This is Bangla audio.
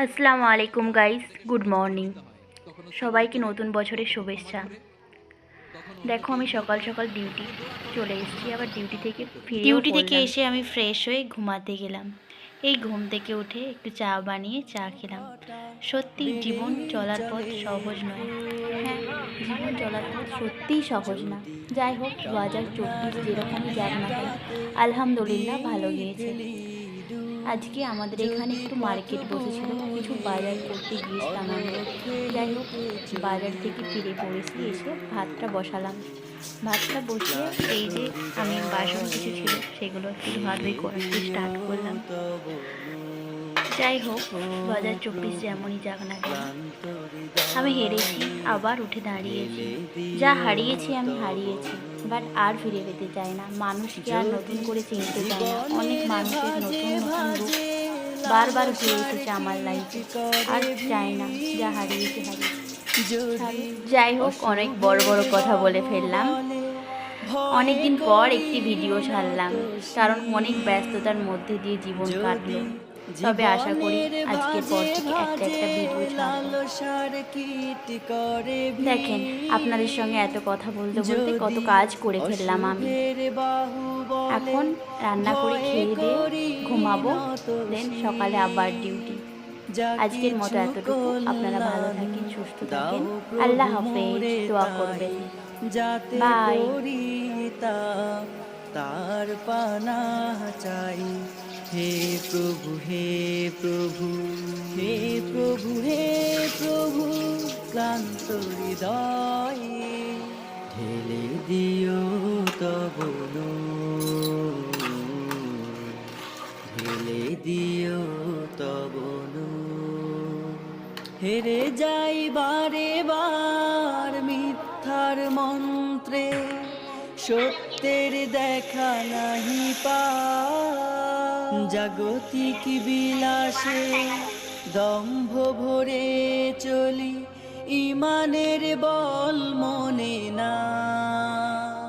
আসসালামু আলাইকুম গাইস, গুড মর্নিং। সবাইকে নতুন বছরের শুভেচ্ছা। দেখো আমি সকাল সকাল ডিউটি চলে এসেছি, আবার ডিউটি থেকে ফিরেও ডিউটি থেকে পড়লাম। এসে আমি ফ্রেশ হয়ে ঘুমাতে গেলাম। এই ঘুম থেকে উঠে একটু চা বানিয়ে চা খেলাম। সত্যি জীবন চলার পথ সহজ নয়। হ্যাঁ, জীবন চলার পথ সত্যিই সহজ না। যাই হোক, 2024 যেরকমই যাক না কেন, আলহামদুলিল্লাহ ভালো গিয়েছে। আজকে আমাদের এখানে একটু মার্কেট বসেছিল, কিছু বাজার করতে গিয়েছিলাম আমি। যাই হোক, বাজার থেকে ফিরে পড়েছি, এসে ভাতটা বসালাম। ভাতটা বসিয়ে এই যে আমি বাসন কিছু ছিল সেগুলো একটু ধোয়াধুয়ি করতে স্টার্ট করলাম। যাই হোক, 2024 যেমনই যাক না কেন, আমি হেরেছি, আবার উঠে দাঁড়িয়েছি। যা হারিয়েছি আমি হারিয়েছি, বাট আর ফিরে পেতে চাই না। মানুষকে আর নতুন করে চিনতে চাই না। অনেক মানুষের নতুন নতুন রূপ বারবার ঘুরে এসেছে আমার লাইফে, আর চাই না। যা হারিয়েছি হারিয়েছি। যাই হোক, অনেক বড় বড় কথা বলে ফেললাম। অনেক দিন পর একটি ভিডিও ছাড়লাম, কারণ অনেক ব্যস্ততার মধ্যে দিয়ে জীবন কাটলো। তবে আশা করি আজকের পর থেকে একটা একটা ভিডিও ছাড়বো। দেখেন, আপনাদের সঙ্গে এত কথা বলতে বলতে কত কাজ করে ফেললাম আমি। এখন রান্না করে খেয়ে দিয়ে ঘুমাবো, দেন সকালে আবার ডিউটি। আজকের মতো এতটুকু। আপনারা ভালো থাকেন, সুস্থ থাকেন। আল্লাহ হাফেজ, দোয়া করবেন। যাতে বাই। পরিতা তার পানা চাই। হে প্রভু, হে প্রভু, হে প্রভু, হে প্রভু, ক্লান্ত হৃদয়ে ঢেলে দিও তব নূর, ঢেলে দিও তব নূর। হেরে যাই বারে বার মিথ্যার মন্ত্রে, সত্যের দেখা নাহি পাই। জাগতিক বিলাসে দম্ভ ভরে চলি, ইমানের